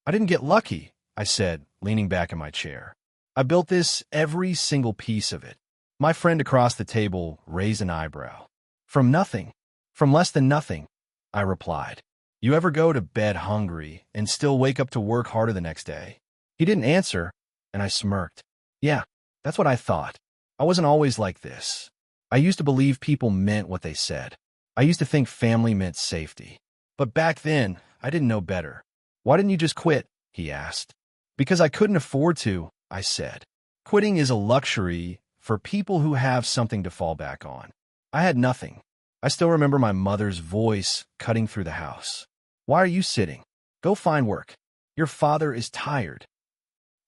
I didn't get lucky, I said, leaning back in my chair. I built this, every single piece of it. My friend across the table raised an eyebrow. From nothing. From less than nothing, I replied. You ever go to bed hungry and still wake up to work harder the next day? He didn't answer, and I smirked. Yeah, that's what I thought. I wasn't always like this. I used to believe people meant what they said. I used to think family meant safety. But back then, I didn't know better. Why didn't you just quit? He asked. Because I couldn't afford to, I said. Quitting is a luxury for people who have something to fall back on. I had nothing. I still remember my mother's voice cutting through the house. Why are you sitting? Go find work. Your father is tired.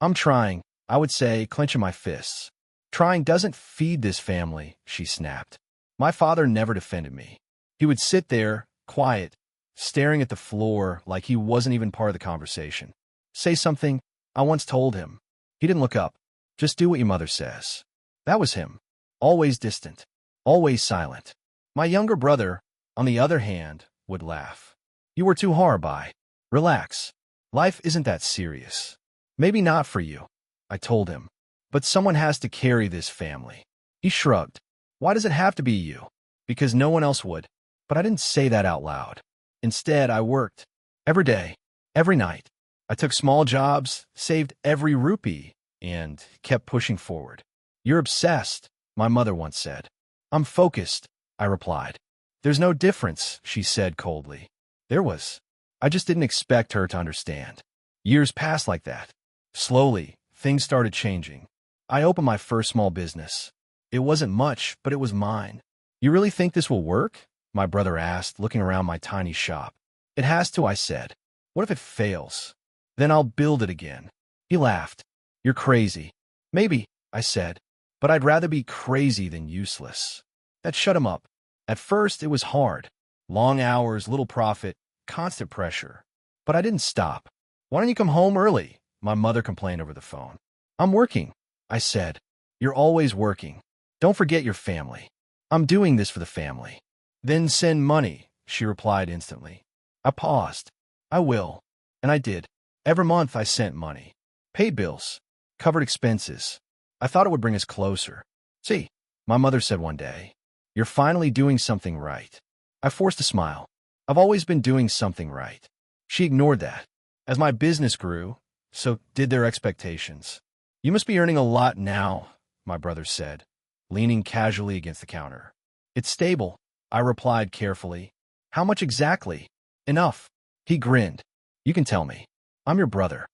I'm trying, I would say, clenching my fists. Trying doesn't feed this family, she snapped. My father never defended me. He would sit there, quiet, staring at the floor like he wasn't even part of the conversation. Say something, I once told him. He didn't look up. Just do what your mother says. That was him. Always distant. Always silent. My younger brother, on the other hand, would laugh. You were too hard by. Relax. Life isn't that serious. Maybe not for you, I told him. But someone has to carry this family. He shrugged. Why does it have to be you? Because no one else would. But I didn't say that out loud. Instead, I worked. Every day. Every night. I took small jobs, saved every rupee, and kept pushing forward. You're obsessed, my mother once said. I'm focused, I replied. There's no difference, she said coldly. There was. I just didn't expect her to understand. Years passed like that. Slowly, things started changing. I opened my first small business. It wasn't much, but it was mine. You really think this will work? My brother asked, looking around my tiny shop. It has to, I said. What if it fails? Then I'll build it again. He laughed. You're crazy. Maybe, I said, but I'd rather be crazy than useless. That shut him up. At first, it was hard. Long hours, little profit, constant pressure. But I didn't stop. Why don't you come home early? My mother complained over the phone. I'm working, I said. You're always working. Don't forget your family. I'm doing this for the family. Then send money, she replied instantly. I paused. I will. And I did. Every month I sent money. Paid bills. Covered expenses. I thought it would bring us closer. See, my mother said one day, you're finally doing something right. I forced a smile. I've always been doing something right. She ignored that. As my business grew, so did their expectations. You must be earning a lot now, my brother said, leaning casually against the counter. It's stable, I replied carefully. How much exactly? Enough. He grinned. You can tell me. I'm your brother.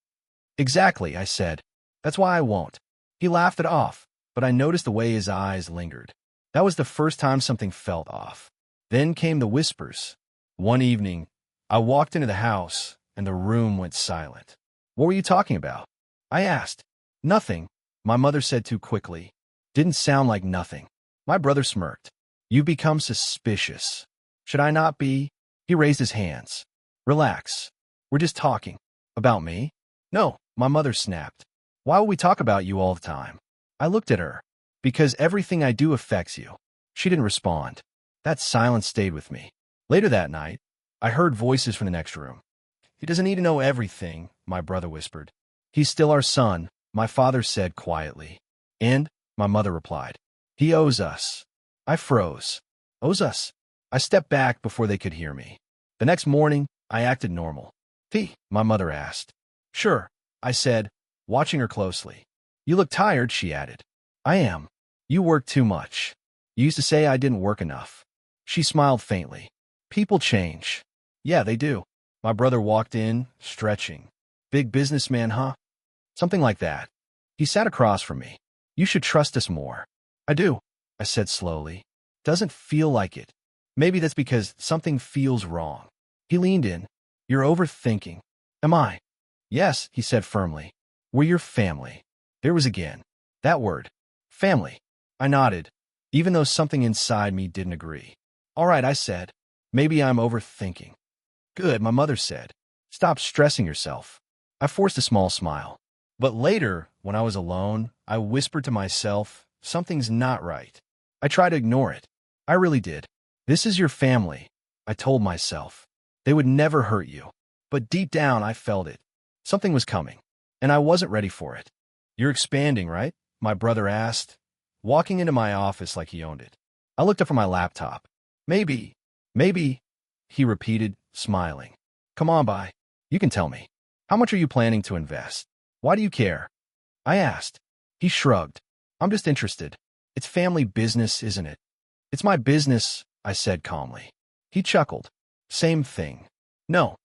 Exactly, I said. That's why I won't. He laughed it off, but I noticed the way his eyes lingered. That was the first time something felt off. Then came the whispers. One evening, I walked into the house, and the room went silent. What were you talking about? I asked. Nothing, my mother said too quickly. Didn't sound like nothing. My brother smirked. You become suspicious. Should I not be? He raised his hands. Relax. We're just talking. About me? No, my mother snapped. Why would we talk about you all the time? I looked at her. Because everything I do affects you. She didn't respond. That silence stayed with me. Later that night, I heard voices from the next room. He doesn't need to know everything, my brother whispered. He's still our son, my father said quietly. And, my mother replied, he owes us. I froze. Owes us? I stepped back before they could hear me. The next morning, I acted normal. My mother asked. Sure, I said, watching her closely. You look tired, she added. I am. You work too much. You used to say I didn't work enough. She smiled faintly. People change. Yeah, they do. My brother walked in, stretching. Big businessman, huh? Something like that. He sat across from me. You should trust us more. I do, I said slowly. Doesn't feel like it. Maybe that's because something feels wrong. He leaned in. You're overthinking. Am I? Yes, he said firmly. We're your family. There was again. That word. Family. I nodded, even though something inside me didn't agree. All right, I said. Maybe I'm overthinking. Good, my mother said. Stop stressing yourself. I forced a small smile. But later, when I was alone, I whispered to myself, something's not right. I tried to ignore it. I really did. This is your family, I told myself. They would never hurt you. But deep down, I felt it. Something was coming, and I wasn't ready for it. You're expanding, right? My brother asked, walking into my office like he owned it. I looked up from my laptop. Maybe, he repeated, smiling. Come on, Bai. You can tell me. How much are you planning to invest? Why do you care? I asked. He shrugged. I'm just interested. It's family business, isn't it? It's my business, I said calmly. He chuckled. Same thing. No,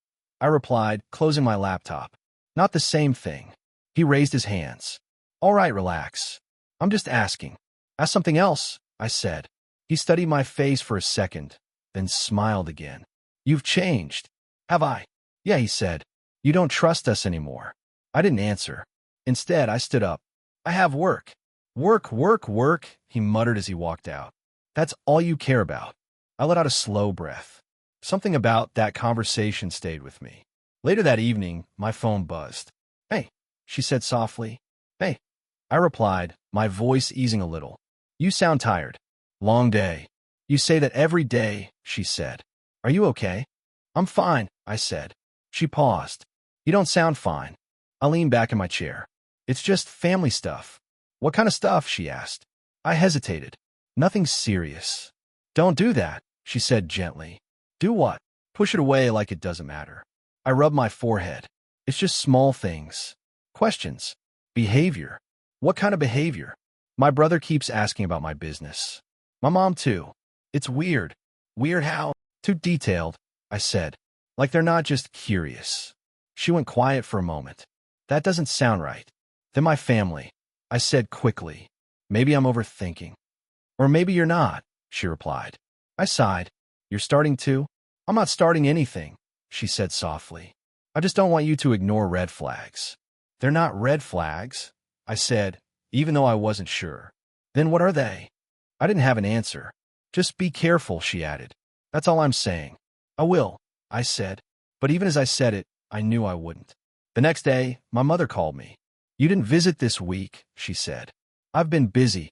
I replied, closing my laptop. Not the same thing. He raised his hands. All right, relax. I'm just asking. Ask something else, I said. He studied my face for a second, then smiled again. You've changed. Have I? Yeah, he said. You don't trust us anymore. I didn't answer. Instead, I stood up. I have work. Work, he muttered as he walked out. That's all you care about. I let out a slow breath. Something about that conversation stayed with me. Later that evening, my phone buzzed. Hey, she said softly. Hey. I replied, my voice easing a little. You sound tired. Long day. You say that every day, she said. Are you okay? I'm fine, I said. She paused. You don't sound fine. I leaned back in my chair. It's just family stuff. What kind of stuff? She asked. I hesitated. Nothing serious. Don't do that, she said gently. Do what? Push it away like it doesn't matter. I rubbed my forehead. It's just small things. Questions. Behavior. What kind of behavior? My brother keeps asking about my business. My mom too. It's weird. Weird how? Too detailed, I said. Like they're not just curious. She went quiet for a moment. That doesn't sound right. Then my family, I said quickly. Maybe I'm overthinking. Or maybe you're not, she replied. I sighed. You're starting to? I'm not starting anything, she said softly. I just don't want you to ignore red flags. They're not red flags, I said, even though I wasn't sure. Then what are they? I didn't have an answer. Just be careful, she added. That's all I'm saying. I will, I said. But even as I said it, I knew I wouldn't. The next day, my mother called me. You didn't visit this week, she said. I've been busy,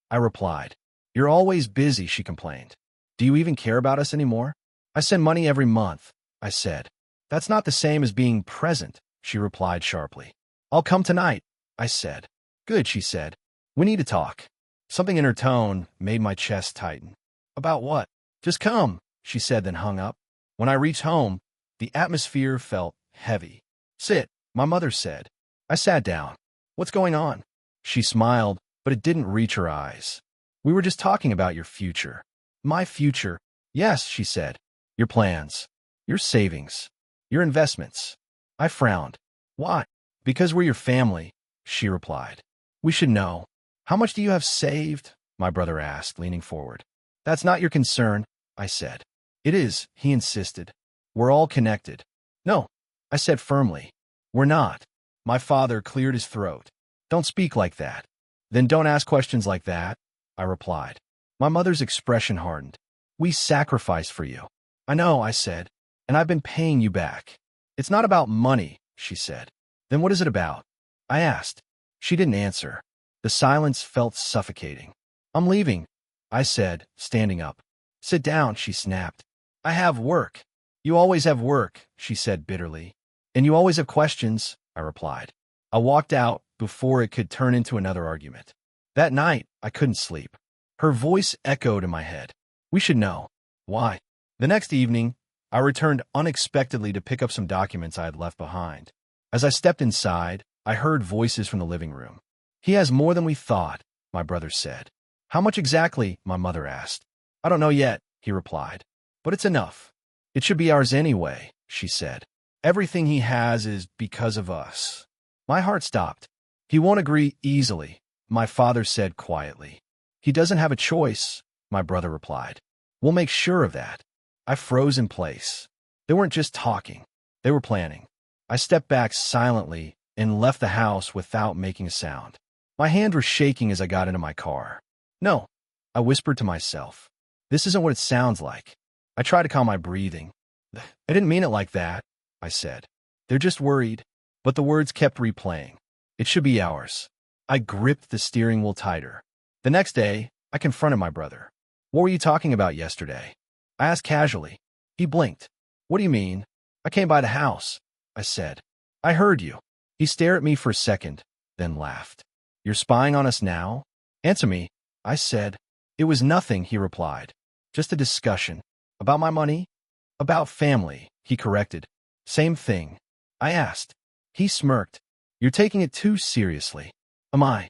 I replied. You're always busy, she complained. Do you even care about us anymore? I send money every month, I said. That's not the same as being present, she replied sharply. I'll come tonight, I said. Good, she said. We need to talk. Something in her tone made my chest tighten. About what? Just come, she said, then hung up. When I reached home, the atmosphere felt heavy. Sit, my mother said. I sat down. What's going on? She smiled, but it didn't reach her eyes. We were just talking about your future. My future? Yes, she said. Your plans. Your savings. Your investments. I frowned. Why? Because we're your family, she replied. We should know. How much do you have saved? My brother asked, leaning forward. That's not your concern, I said. It is, he insisted. We're all connected. No, I said firmly. We're not. My father cleared his throat. Don't speak like that. Then don't ask questions like that, I replied. My mother's expression hardened. We sacrificed for you. I know, I said, and I've been paying you back. It's not about money, she said. Then what is it about? I asked. She didn't answer. The silence felt suffocating. I'm leaving, I said, standing up. Sit down, she snapped. I have work. You always have work, she said bitterly. And you always have questions, I replied. I walked out before it could turn into another argument. That night, I couldn't sleep. Her voice echoed in my head. We should know. Why? The next evening, I returned unexpectedly to pick up some documents I had left behind. As I stepped inside, I heard voices from the living room. He has more than we thought, my brother said. How much exactly? My mother asked. I don't know yet, he replied. But it's enough. It should be ours anyway, she said. Everything he has is because of us. My heart stopped. He won't agree easily, my father said quietly. He doesn't have a choice, my brother replied. We'll make sure of that. I froze in place. They weren't just talking. They were planning. I stepped back silently and left the house without making a sound. My hand was shaking as I got into my car. No, I whispered to myself. This isn't what it sounds like. I tried to calm my breathing. I didn't mean it like that, I said. They're just worried. But the words kept replaying. It should be ours. I gripped the steering wheel tighter. The next day, I confronted my brother. What were you talking about yesterday? I asked casually. He blinked. What do you mean? I came by the house, I said. I heard you. He stared at me for a second, then laughed. You're spying on us now? Answer me, I said. It was nothing, he replied. Just a discussion. About my money? About family, he corrected. Same thing. I asked. He smirked. You're taking it too seriously. Am I?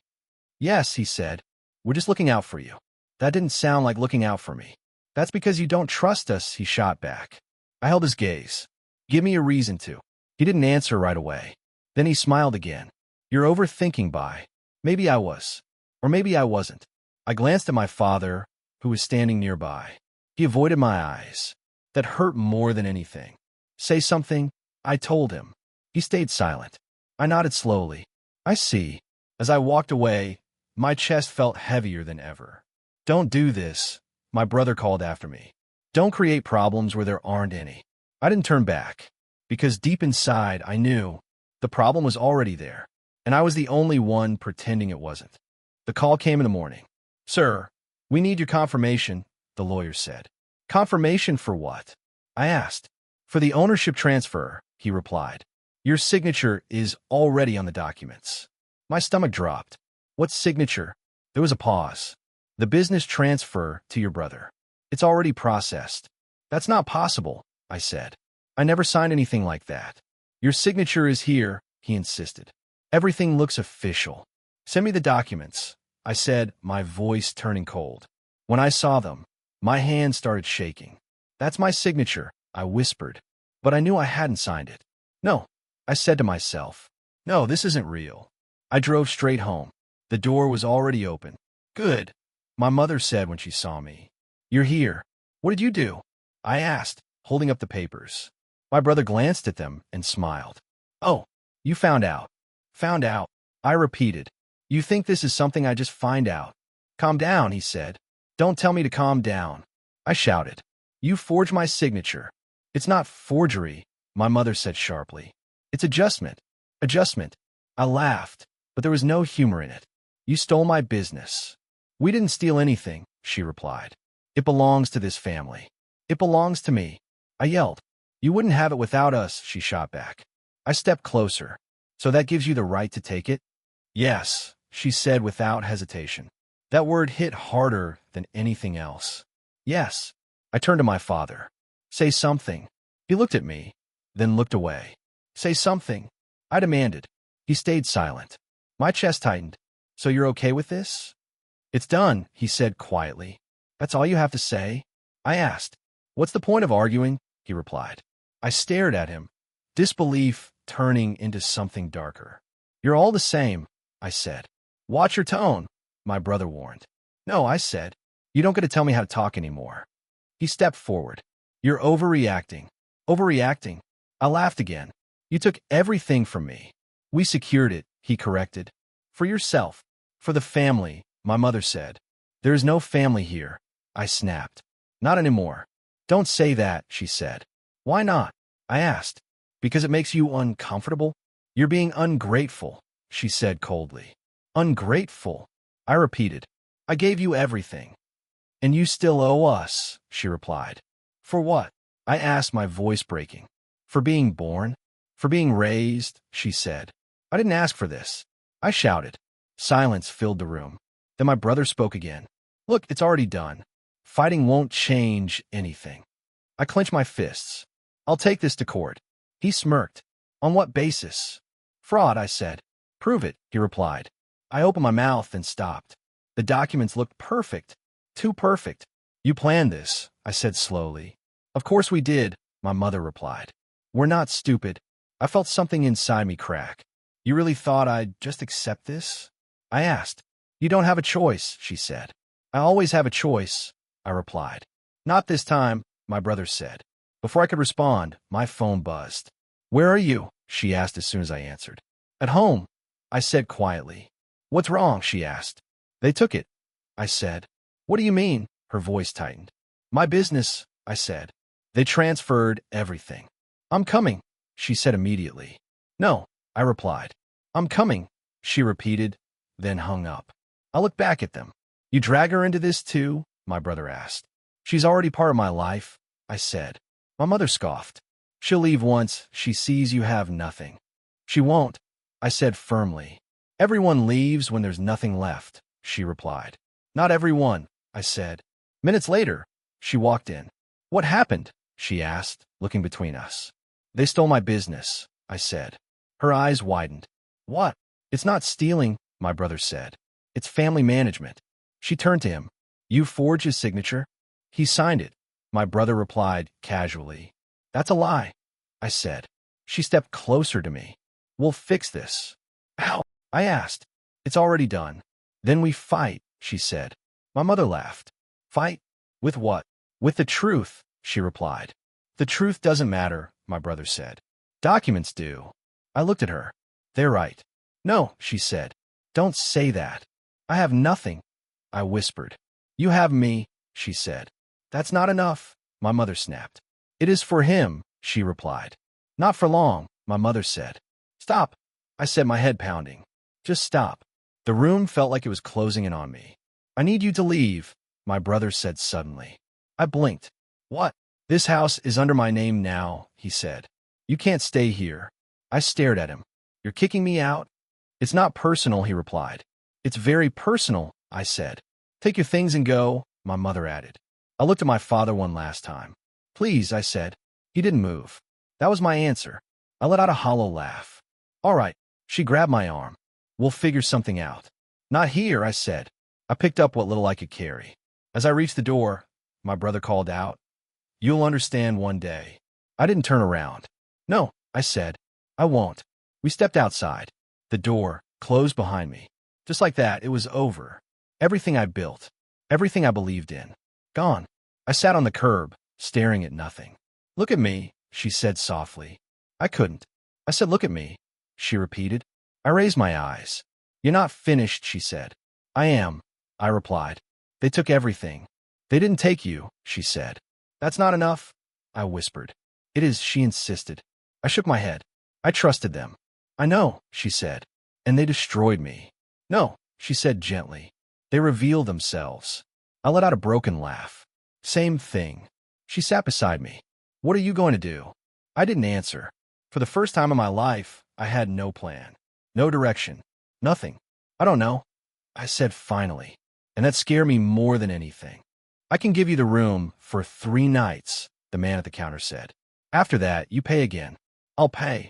Yes, he said. We're just looking out for you. That didn't sound like looking out for me. That's because you don't trust us, he shot back. I held his gaze. Give me a reason to. He didn't answer right away. Then he smiled again. You're overthinking, Bai. Maybe I was. Or maybe I wasn't. I glanced at my father, who was standing nearby. He avoided my eyes. That hurt more than anything. Say something, I told him. He stayed silent. I nodded slowly. I see. As I walked away, my chest felt heavier than ever. Don't do this, my brother called after me. Don't create problems where there aren't any. I didn't turn back, because deep inside I knew the problem was already there, and I was the only one pretending it wasn't. The call came in the morning. Sir, we need your confirmation, the lawyer said. Confirmation for what? I asked. For the ownership transfer, he replied. Your signature is already on the documents. My stomach dropped. What signature? There was a pause. The business transfer to your brother. It's already processed. That's not possible, I said. I never signed anything like that. Your signature is here, he insisted. Everything looks official. Send me the documents, I said, my voice turning cold. When I saw them, my hand started shaking. That's my signature, I whispered, but I knew I hadn't signed it. No, I said to myself. No, this isn't real. I drove straight home. The door was already open. Good, my mother said when she saw me. You're here. What did you do? I asked, holding up the papers. My brother glanced at them and smiled. Oh, you found out. Found out, I repeated. You think this is something I just find out? Calm down, he said. Don't tell me to calm down. I shouted. You forged my signature. It's not forgery, my mother said sharply. It's adjustment. Adjustment. I laughed, but there was no humor in it. You stole my business. We didn't steal anything, she replied. It belongs to this family. It belongs to me. I yelled. You wouldn't have it without us, she shot back. I stepped closer. So that gives you the right to take it? Yes, she said without hesitation. That word hit harder than anything else. Yes. I turned to my father. Say something. He looked at me, then looked away. Say something, I demanded. He stayed silent. My chest tightened. So you're okay with this? It's done, he said quietly. That's all you have to say? I asked. What's the point of arguing? He replied. I stared at him, disbelief turning into something darker. You're all the same, I said. Watch your tone, my brother warned. No, I said. You don't get to tell me how to talk anymore. He stepped forward. You're overreacting. Overreacting. I laughed again. You took everything from me. We secured it, he corrected. For yourself. For the family, my mother said. There is no family here, I snapped. Not anymore. Don't say that, she said. Why not? I asked. Because it makes you uncomfortable? You're being ungrateful, she said coldly. Ungrateful, I repeated. I gave you everything. And you still owe us, she replied. For what? I asked, my voice breaking. For being born? For being raised, she said. I didn't ask for this. I shouted. Silence filled the room. Then my brother spoke again. Look, it's already done. Fighting won't change anything. I clenched my fists. I'll take this to court. He smirked. On what basis? Fraud, I said. Prove it, he replied. I opened my mouth and stopped. The documents looked perfect. Too perfect. You planned this, I said slowly. Of course we did, my mother replied. We're not stupid. I felt something inside me crack. You really thought I'd just accept this? I asked. You don't have a choice, she said. I always have a choice, I replied. Not this time, my brother said. Before I could respond, my phone buzzed. Where are you? She asked as soon as I answered. At home, I said quietly. What's wrong? She asked. They took it, I said. What do you mean? Her voice tightened. My business, I said. They transferred everything. I'm coming, she said immediately. No, I replied. I'm coming, she repeated, then hung up. I looked back at them. You drag her into this too? My brother asked. She's already part of my life, I said. My mother scoffed. She'll leave once she sees you have nothing. She won't, I said firmly. Everyone leaves when there's nothing left, she replied. Not everyone, I said. Minutes later, she walked in. What happened? She asked, looking between us. They stole my business, I said. Her eyes widened. What? It's not stealing, my brother said. It's family management. She turned to him. You forged his signature? He signed it, my brother replied casually. That's a lie, I said. She stepped closer to me. We'll fix this. How? I asked. It's already done. Then we fight, she said. My mother laughed. Fight? With what? With the truth, she replied. The truth doesn't matter, my brother said. Documents do. I looked at her. They're right. No, she said. Don't say that. I have nothing, I whispered. You have me, she said. That's not enough, my mother snapped. It is for him, she replied. Not for long, my mother said. Stop, I said, my head pounding. Just stop. The room felt like it was closing in on me. I need you to leave, my brother said suddenly. I blinked. What? This house is under my name now, he said. You can't stay here. I stared at him. You're kicking me out? It's not personal, he replied. It's very personal, I said. Take your things and go, my mother added. I looked at my father one last time. Please, I said. He didn't move. That was my answer. I let out a hollow laugh. All right, she grabbed my arm. We'll figure something out. Not here, I said. I picked up what little I could carry. As I reached the door, my brother called out, You'll understand one day. I didn't turn around. No, I said. I won't. We stepped outside. The door closed behind me. Just like that, it was over. Everything I built, everything I believed in, gone. I sat on the curb, staring at nothing. Look at me, she said softly. I couldn't. I said, look at me, she repeated. I raised my eyes. You're not finished, she said. I am, I replied. They took everything. They didn't take you, she said. That's not enough, I whispered. It is, she insisted. I shook my head. I trusted them. I know, she said. And they destroyed me. No, she said gently. They revealed themselves. I let out a broken laugh. Same thing. She sat beside me. What are you going to do? I didn't answer. For the first time in my life, I had no plan. No direction. Nothing. I don't know, I said finally. And that scared me more than anything. I can give you the room for 3 nights, the man at the counter said. After that, you pay again. I'll pay,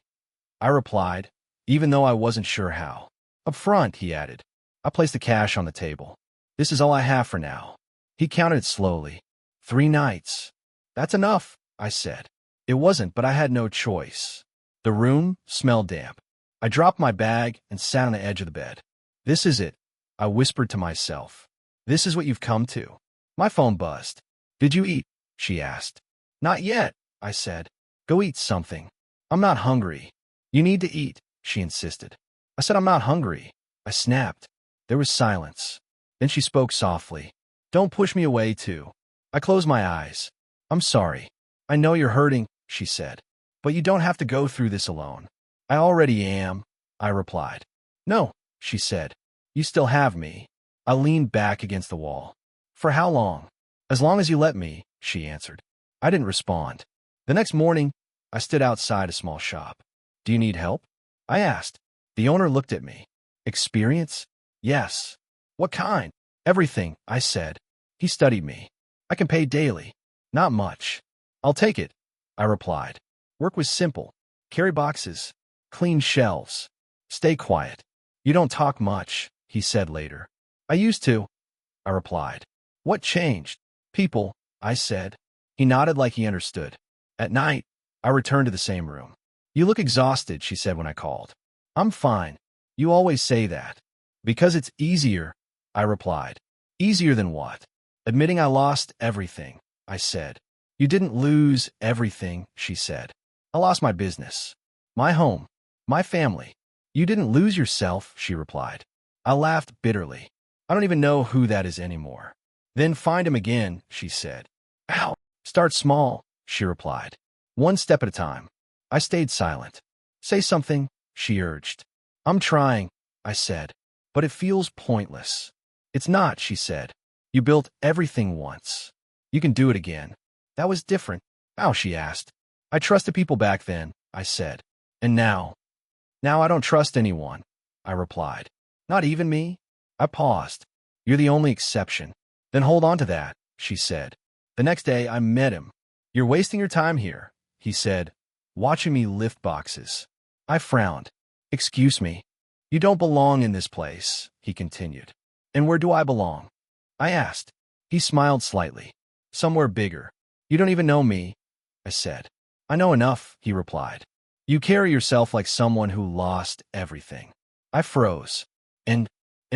I replied, even though I wasn't sure how. Up front, he added. I placed the cash on the table. This is all I have for now. He counted it slowly. 3 nights. That's enough, I said. It wasn't, but I had no choice. The room smelled damp. I dropped my bag and sat on the edge of the bed. This is it, I whispered to myself. This is what you've come to. My phone buzzed. Did you eat? She asked. Not yet, I said. Go eat something. I'm not hungry. You need to eat, she insisted. I said I'm not hungry. I snapped. There was silence. Then she spoke softly. Don't push me away, too. I closed my eyes. I'm sorry. I know you're hurting, she said. But you don't have to go through this alone. I already am, I replied. No, she said. You still have me. I leaned back against the wall. For how long? As long as you let me, she answered. I didn't respond. The next morning, I stood outside a small shop. Do you need help? I asked. The owner looked at me. Experience? Yes. What kind? Everything, I said. He studied me. I can pay daily. Not much. I'll take it, I replied. Work was simple. Carry boxes. Clean shelves. Stay quiet. You don't talk much, he said later. I used to, I replied. What changed? People, I said. He nodded like he understood. At night, I returned to the same room. You look exhausted, she said when I called. I'm fine. You always say that. Because it's easier, I replied. Easier than what? Admitting I lost everything, I said. You didn't lose everything, she said. I lost my business, my home, my family. You didn't lose yourself, she replied. I laughed bitterly. I don't even know who that is anymore. Then find him again, she said. Ow! Start small, she replied. 1 step at a time. I stayed silent. Say something, she urged. I'm trying, I said. But it feels pointless. It's not, she said. You built everything once. You can do it again. That was different. How, she asked. I trusted people back then, I said. And now? Now I don't trust anyone, I replied. Not even me? I paused. You're the only exception. Then hold on to that, she said. The next day I met him. You're wasting your time here, he said, watching me lift boxes. I frowned. Excuse me. You don't belong in this place, he continued. And where do I belong? I asked. He smiled slightly. Somewhere bigger. You don't even know me, I said. I know enough, he replied. You carry yourself like someone who lost everything. I froze. And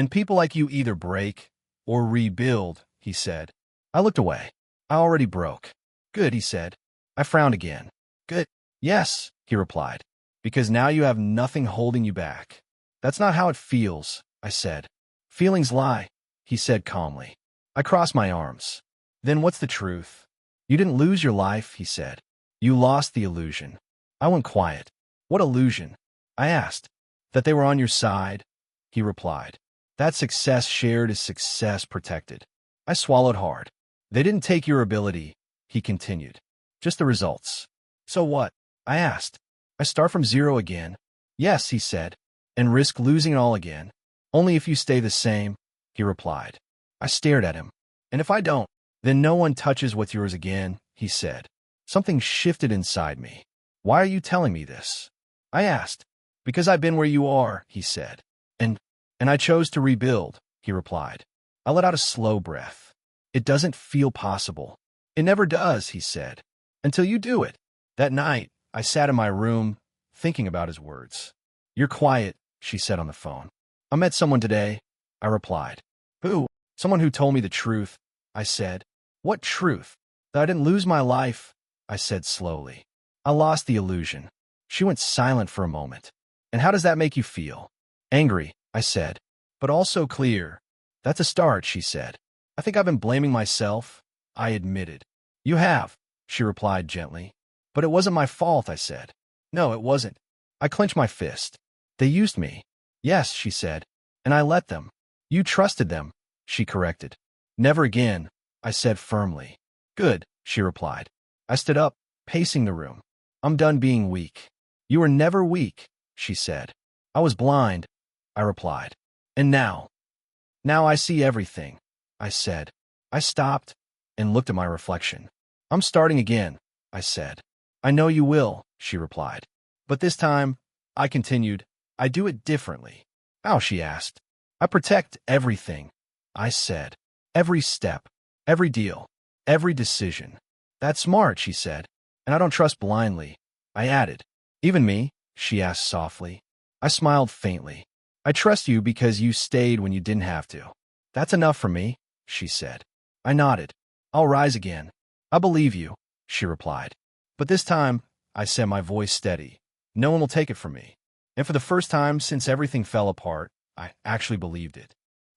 people like you either break or rebuild, he said. I looked away. I already broke. Good, he said. I frowned again. Good. Yes, he replied. Because now you have nothing holding you back. That's not how it feels, I said. Feelings lie, he said calmly. I crossed my arms. Then what's the truth? You didn't lose your life, he said. You lost the illusion. I went quiet. What illusion? I asked. That they were on your side, he replied. That success shared is success protected. I swallowed hard. They didn't take your ability, he continued. Just the results. So what? I asked. I start from zero again. Yes, he said. And risk losing it all again. Only if you stay the same, he replied. I stared at him. And if I don't, then no one touches what's yours again, he said. Something shifted inside me. Why are you telling me this? I asked. Because I've been where you are, he said. And I chose to rebuild, he replied. I let out a slow breath. It doesn't feel possible. It never does, he said. Until you do it. That night, I sat in my room, thinking about his words. You're quiet, she said on the phone. I met someone today, I replied. Who? Someone who told me the truth, I said. What truth? That I didn't lose my life, I said slowly. I lost the illusion. She went silent for a moment. And how does that make you feel? Angry, I said. But also clear. That's a start, she said. I think I've been blaming myself, I admitted. You have, she replied gently. But it wasn't my fault, I said. No, it wasn't. I clenched my fist. They used me. Yes, she said. And I let them. You trusted them, she corrected. Never again, I said firmly. Good, she replied. I stood up, pacing the room. I'm done being weak. You were never weak, she said. I was blind, I replied. And now I see everything, I said. I stopped and looked at my reflection. I'm starting again, I said. I know you will, she replied. But this time, I continued, I do it differently. How, she asked. I protect everything, I said. Every step, every deal, every decision. That's smart, she said. And I don't trust blindly, I added. Even me, she asked softly. I smiled faintly. I trust you because you stayed when you didn't have to. That's enough for me, she said. I nodded. I'll rise again. I believe you, she replied. But this time, I said, my voice steady. No one will take it from me. And for the first time since everything fell apart, I actually believed it.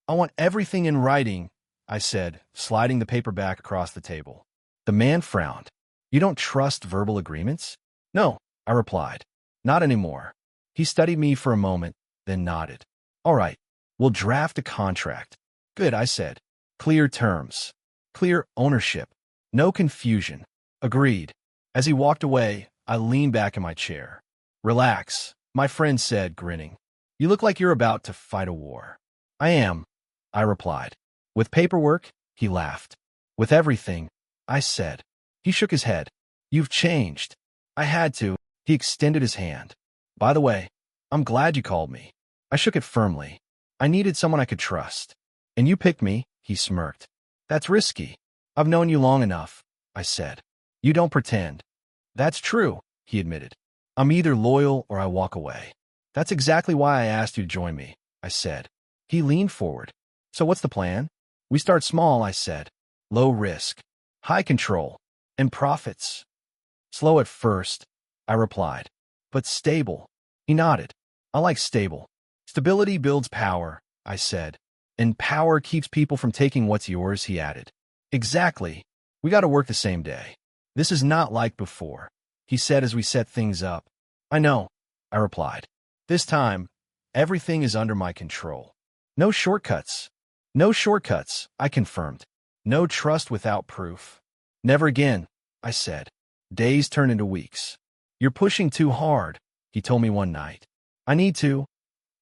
I want everything in writing, I said, sliding the paper back across the table. The man frowned. You don't trust verbal agreements? No, I replied. Not anymore. He studied me for a moment, then nodded. All right, we'll draft a contract. Good, I said. Clear terms. Clear ownership. No confusion. Agreed. As he walked away, I leaned back in my chair. Relax, my friend said, grinning. You look like you're about to fight a war. I am, I replied. With paperwork, he laughed. With everything, I said. He shook his head. You've changed. I had to. He extended his hand. By the way, I'm glad you called me. I shook it firmly. I needed someone I could trust. And you picked me, he smirked. That's risky. I've known you long enough, I said. You don't pretend. That's true, he admitted. I'm either loyal or I walk away. That's exactly why I asked you to join me, I said. He leaned forward. So what's the plan? We start small, I said. Low risk, high control, and profits. Slow at first, I replied. But stable. He nodded. I like stable. Stability builds power, I said. And power keeps people from taking what's yours, he added. Exactly. We got to work the same day. This is not like before, he said as we set things up. I know, I replied. This time, everything is under my control. No shortcuts. No shortcuts, I confirmed. No trust without proof. Never again, I said. Days turn into weeks. You're pushing too hard, he told me one night. I need to,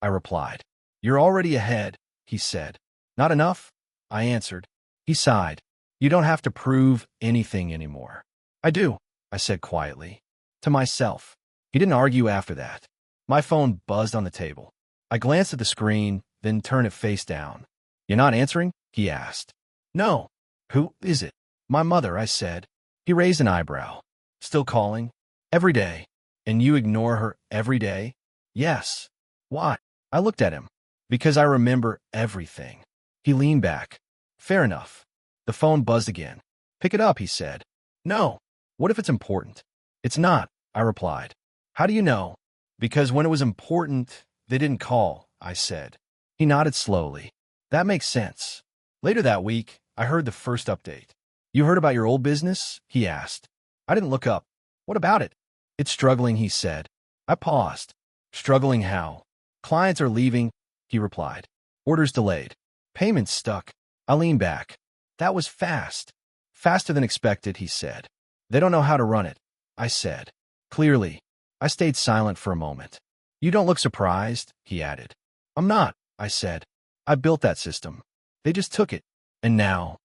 I replied. You're already ahead, he said. Not enough? I answered. He sighed. You don't have to prove anything anymore. I do, I said quietly. To myself. He didn't argue after that. My phone buzzed on the table. I glanced at the screen, then turned it face down. You're not answering? He asked. No. Who is it? My mother, I said. He raised an eyebrow. Still calling? Every day. And you ignore her every day? Yes. Why? I looked at him. Because I remember everything. He leaned back. Fair enough. The phone buzzed again. Pick it up, he said. No. What if it's important? It's not, I replied. How do you know? Because when it was important, they didn't call, I said. He nodded slowly. That makes sense. Later that week, I heard the first update. You heard about your old business? He asked. I didn't look up. What about it? It's struggling, he said. I paused. Struggling how? Clients are leaving, he replied. Orders delayed. Payments stuck. I leaned back. That was fast. Faster than expected, he said. They don't know how to run it, I said. Clearly. I stayed silent for a moment. You don't look surprised, he added. I'm not, I said. I built that system. They just took it. And now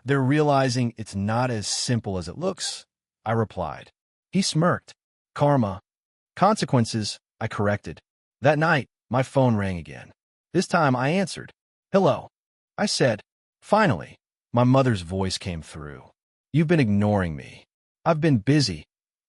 they're realizing it's not as simple as it looks, I replied. He smirked. Karma. Consequences, I corrected. That night, my phone rang again. This time I answered. Hello, I said. Finally, my mother's voice came through. You've been ignoring me. I've been busy,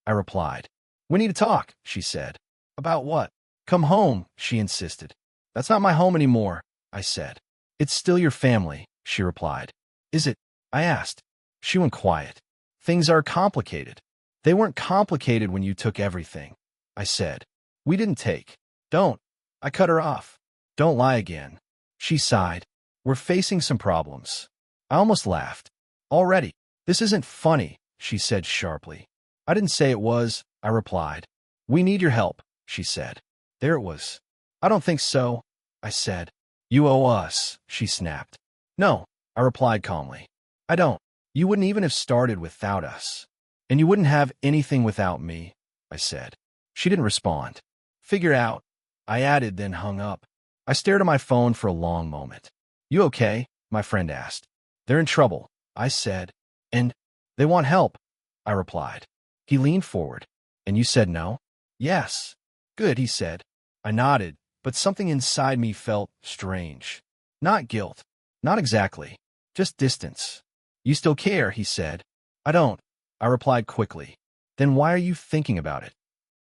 I replied. We need to talk, she said. About what? Come home, she insisted. That's not my home anymore, I said. It's still your family, she replied. Is it? I asked. She went quiet. Things are complicated. They weren't complicated when you took everything, I said. We didn't take. Don't. I cut her off. Don't lie again. She sighed. We're facing some problems. I almost laughed. Already. This isn't funny, she said sharply. I didn't say it was, I replied. We need your help, she said. There it was. I don't think so, I said. You owe us, she snapped. No, I replied calmly. I don't. You wouldn't even have started without us. And you wouldn't have anything without me, I said. She didn't respond. Figure out, I added, then hung up. I stared at my phone for a long moment. You okay? My friend asked. They're in trouble, I said. And they want help, I replied. He leaned forward. And you said no? Yes. Good, he said. I nodded, but something inside me felt strange. Not guilt. Not exactly. Just distance. You still care, he said. I don't, I replied quickly. Then why are you thinking about it?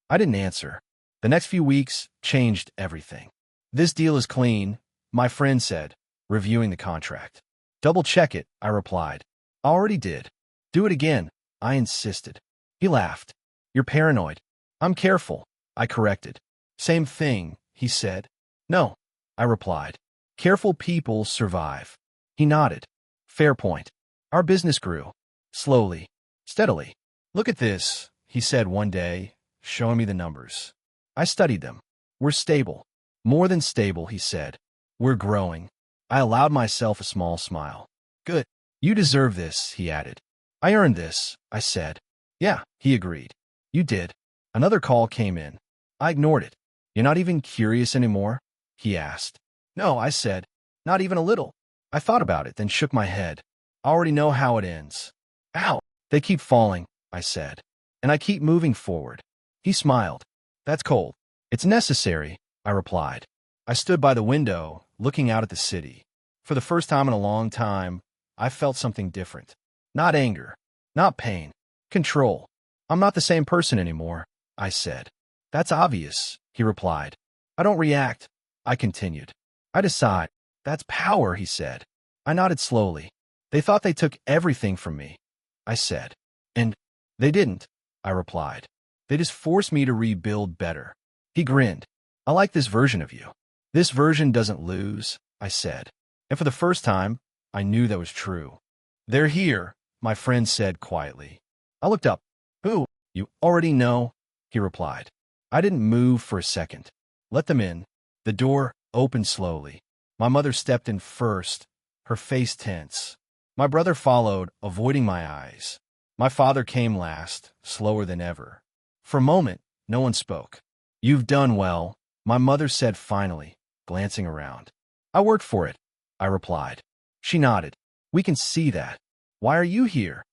I didn't answer. The next few weeks changed everything. This deal is clean, my friend said, reviewing the contract. Double check it, I replied. I already did. Do it again, I insisted. He laughed. You're paranoid. I'm careful, I corrected. Same thing, he said. No, I replied. Careful people survive. He nodded. Fair point. Our business grew. Slowly. Steadily. Look at this, he said one day, showing me the numbers. I studied them. We're stable. More than stable, he said. We're growing. I allowed myself a small smile. Good. You deserve this, he added. I earned this, I said. Yeah, he agreed. You did. Another call came in. I ignored it. You're not even curious anymore? He asked. No, I said. Not even a little. I thought about it, then shook my head. I already know how it ends. Ow! They keep falling, I said. And I keep moving forward. He smiled. That's cold. It's necessary, I replied. I stood by the window, looking out at the city. For the first time in a long time, I felt something different. Not anger. Not pain. Control. I'm not the same person anymore, I said. That's obvious, he replied. I don't react, I continued. I decide. That's power, he said. I nodded slowly. They thought they took everything from me, I said. And they didn't, I replied. They just forced me to rebuild better. He grinned. I like this version of you. This version doesn't lose, I said. And for the first time, I knew that was true. They're here, my friend said quietly. I looked up. Who? You already know, he replied. I didn't move for a second. Let them in. The door opened slowly. My mother stepped in first, her face tense. My brother followed, avoiding my eyes. My father came last, slower than ever. For a moment, no one spoke. You've done well, my mother said finally, glancing around. I worked for it, I replied. She nodded. We can see that. Why are you here?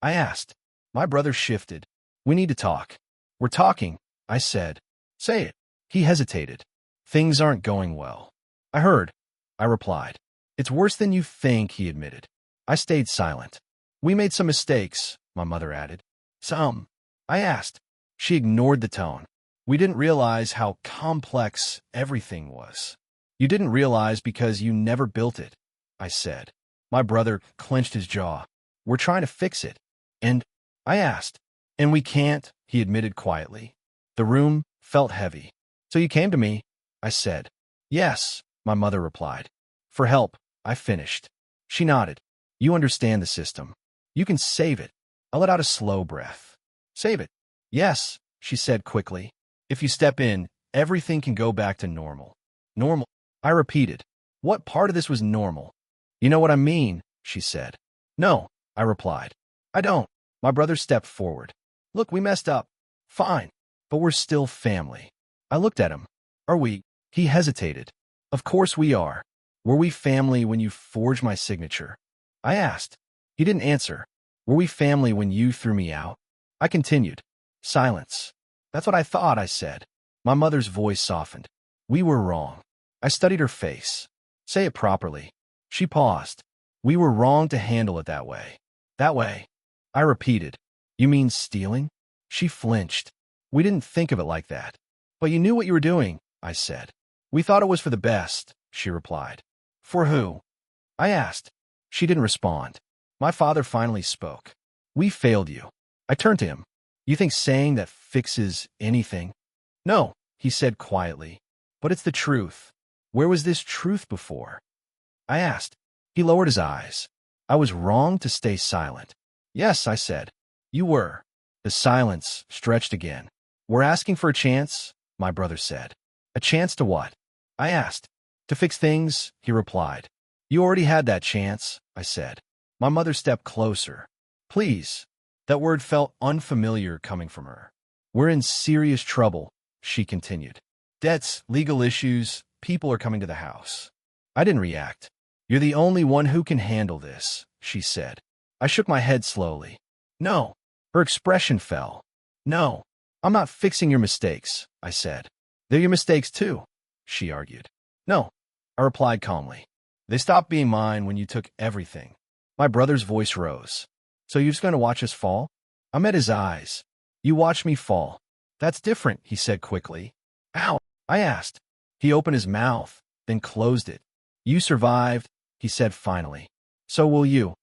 I asked. My brother shifted. We need to talk. We're talking, I said. Say it. He hesitated. Things aren't going well. I heard, I replied. It's worse than you think, he admitted. I stayed silent. We made some mistakes, my mother added. Some? I asked. She ignored the tone. We didn't realize how complex everything was. You didn't realize because you never built it, I said. My brother clenched his jaw. We're trying to fix it. And? I asked. And we can't, he admitted quietly. The room felt heavy. So you came to me, I said. Yes, my mother replied. For help, I finished. She nodded. You understand the system. You can save it. I let out a slow breath. Save it. Yes, she said quickly. If you step in, everything can go back to normal. Normal? I repeated. What part of this was normal? You know what I mean, she said. No, I replied. I don't. My brother stepped forward. Look, we messed up. Fine. But we're still family. I looked at him. Are we? He hesitated. Of course we are. Were we family when you forged my signature? I asked. He didn't answer. Were we family when you threw me out? I continued. Silence. That's what I thought, I said. My mother's voice softened. We were wrong. I studied her face. Say it properly. She paused. We were wrong to handle it that way. That way. I repeated. You mean stealing? She flinched. We didn't think of it like that. But you knew what you were doing, I said. We thought it was for the best, she replied. For who? I asked. She didn't respond. My father finally spoke. We failed you. I turned to him. You think saying that fixes anything? No, he said quietly. But it's the truth. Where was this truth before? I asked. He lowered his eyes. I was wrong to stay silent. Yes, I said. You were. The silence stretched again. We're asking for a chance, my brother said. A chance to what? I asked. To fix things, he replied. You already had that chance, I said. My mother stepped closer. Please. That word felt unfamiliar coming from her. We're in serious trouble, she continued. Debts, legal issues, people are coming to the house. I didn't react. You're the only one who can handle this, she said. I shook my head slowly. No. Her expression fell. No. I'm not fixing your mistakes, I said. They're your mistakes too, she argued. No, I replied calmly. They stopped being mine when you took everything. My brother's voice rose. So you're just going to watch us fall? I met his eyes. You watched me fall. That's different, he said quickly. Ow, I asked. He opened his mouth, then closed it. You survived, he said finally. So will you,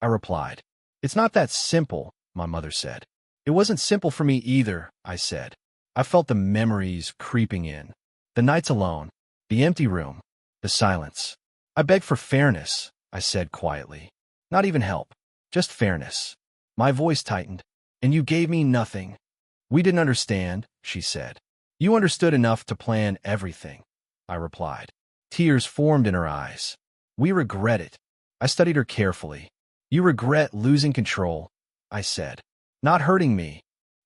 I replied. It's not that simple, my mother said. It wasn't simple for me either, I said. I felt the memories creeping in. The nights alone, the empty room, the silence. I begged for fairness, I said quietly. Not even help, just fairness. My voice tightened. And you gave me nothing. We didn't understand, she said. You understood enough to plan everything, I replied. Tears formed in her eyes. We regret it. I studied her carefully. You regret losing control, I said. Not hurting me.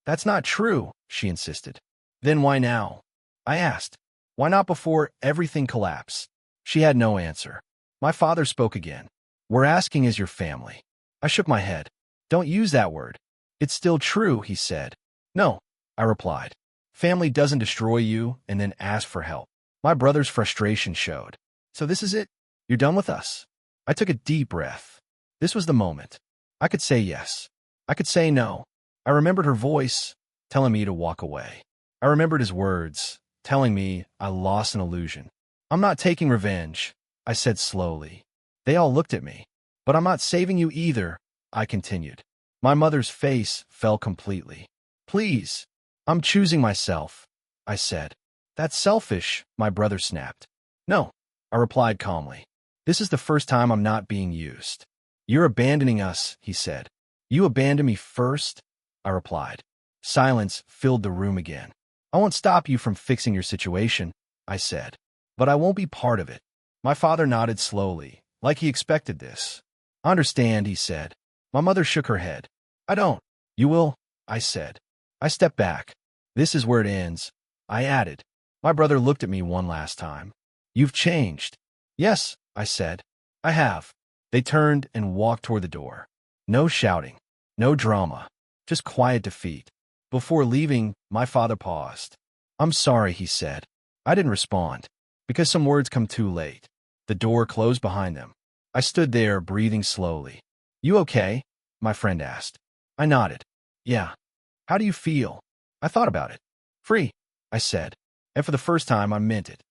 That's not true, she insisted. Then why now? I asked. Why not before everything collapsed? She had no answer. My father spoke again. We're asking as your family. I shook my head. Don't use that word. It's still true, he said. No, I replied. Family doesn't destroy you and then ask for help. My brother's frustration showed. So this is it? You're done with us? I took a deep breath. This was the moment. I could say yes. I could say no. I remembered her voice, telling me to walk away. I remembered his words, telling me I lost an illusion. I'm not taking revenge, I said slowly. They all looked at me. But I'm not saving you either, I continued. My mother's face fell completely. Please, I'm choosing myself, I said. That's selfish, my brother snapped. No, I replied calmly. This is the first time I'm not being used. You're abandoning us, he said. You abandoned me first, I replied. Silence filled the room again. I won't stop you from fixing your situation, I said. But I won't be part of it. My father nodded slowly, like he expected this. I understand, he said. My mother shook her head. I don't. You will, I said. I stepped back. This is where it ends, I added. My brother looked at me one last time. You've changed. Yes, I said. I have. They turned and walked toward the door. No shouting. No drama. Just quiet defeat. Before leaving, my father paused. I'm sorry, he said. I didn't respond, because some words come too late. The door closed behind them. I stood there, breathing slowly. You okay? My friend asked. I nodded. Yeah. How do you feel? I thought about it. Free, I said. And for the first time, I meant it.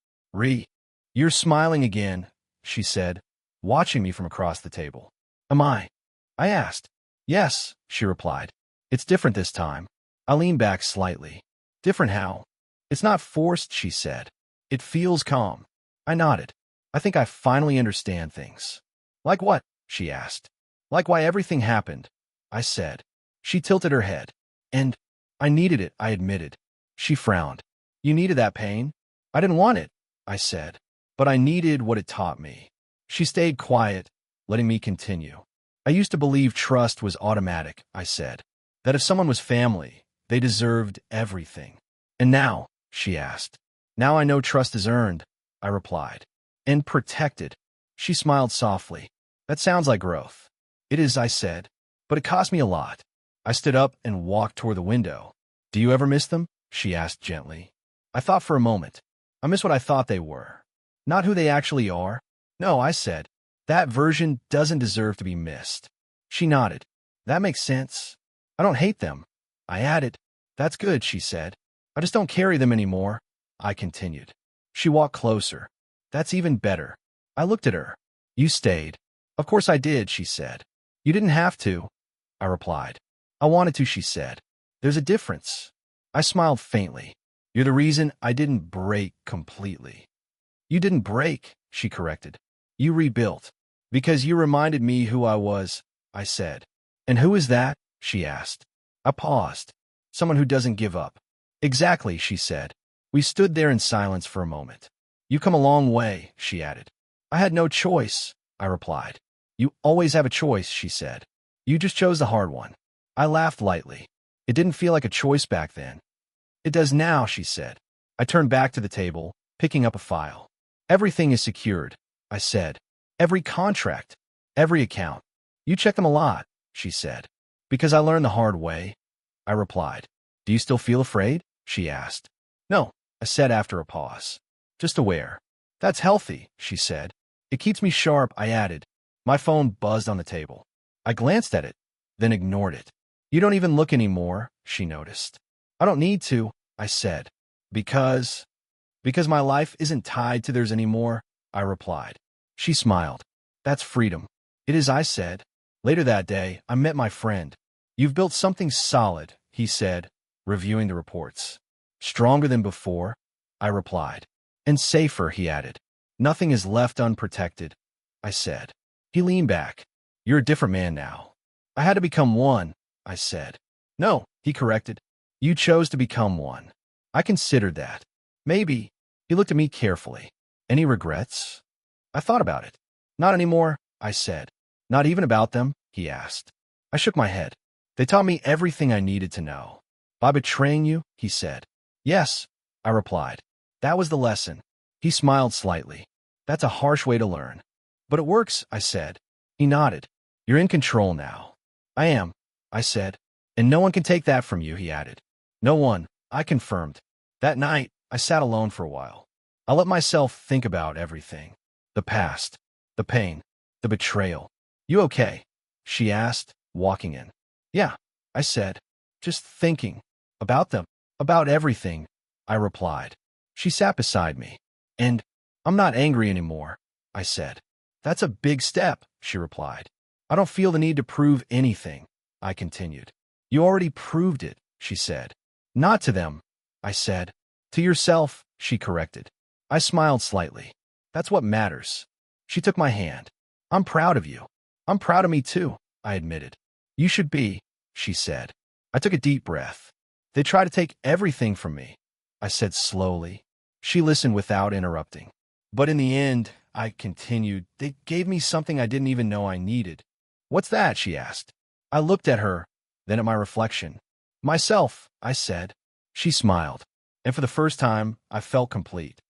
You're smiling again, she said, watching me from across the table. Am I? I asked. Yes, she replied. It's different this time. I leaned back slightly. Different how? It's not forced, she said. It feels calm. I nodded. I think I finally understand things. Like what? She asked. Like why everything happened, I said. She tilted her head. And I needed it, I admitted. She frowned. You needed that pain? I didn't want it, I said. But I needed what it taught me. She stayed quiet, letting me continue. I used to believe trust was automatic, I said. That if someone was family, they deserved everything. And now, she asked. Now I know trust is earned, I replied. And protected. She smiled softly. That sounds like growth. It is, I said. But it cost me a lot. I stood up and walked toward the window. Do you ever miss them? She asked gently. I thought for a moment. I miss what I thought they were. Not who they actually are. No, I said. That version doesn't deserve to be missed. She nodded. That makes sense. I don't hate them. I added. That's good, she said. I just don't carry them anymore. I continued. She walked closer. That's even better. I looked at her. You stayed. Of course I did, she said. You didn't have to, I replied. I wanted to, she said. There's a difference. I smiled faintly. You're the reason I didn't break completely. You didn't break, she corrected. You rebuilt. Because you reminded me who I was, I said. And who is that? She asked. I paused. Someone who doesn't give up. Exactly, she said. We stood there in silence for a moment. You come a long way, she added. I had no choice, I replied. You always have a choice, she said. You just chose the hard one. I laughed lightly. It didn't feel like a choice back then. It does now, she said. I turned back to the table, picking up a file. Everything is secured, I said. Every contract, every account. You check them a lot, she said. Because I learned the hard way, I replied. Do you still feel afraid? She asked. No, I said after a pause. Just aware. That's healthy, she said. It keeps me sharp, I added. My phone buzzed on the table. I glanced at it, then ignored it. You don't even look anymore, she noticed. I don't need to, I said. Because my life isn't tied to theirs anymore, I replied. She smiled. That's freedom. It is, I said. Later that day, I met my friend. You've built something solid, he said, reviewing the reports. Stronger than before, I replied. And safer, he added. Nothing is left unprotected, I said. He leaned back. You're a different man now. I had to become one, I said. No, he corrected. You chose to become one. I considered that. Maybe. He looked at me carefully. Any regrets? I thought about it. Not anymore, I said. Not even about them, he asked. I shook my head. They taught me everything I needed to know. By betraying you, he said. Yes, I replied. That was the lesson. He smiled slightly. That's a harsh way to learn. But it works, I said. He nodded. You're in control now. I am, I said. And no one can take that from you, he added. No one, I confirmed. That night, I sat alone for a while. I let myself think about everything. The past, the pain, the betrayal. You okay? She asked, walking in. Yeah, I said. Just thinking. About them. About everything, I replied. She sat beside me. And I'm not angry anymore, I said. That's a big step, she replied. I don't feel the need to prove anything, I continued. You already proved it, she said. Not to them, I said. To yourself, she corrected. I smiled slightly. That's what matters. She took my hand. I'm proud of you. I'm proud of me too, I admitted. You should be, she said. I took a deep breath. They try to take everything from me, I said slowly. She listened without interrupting. But in the end, I continued, they gave me something I didn't even know I needed. What's that? She asked. I looked at her, then at my reflection. Myself, I said. She smiled. And for the first time, I felt complete.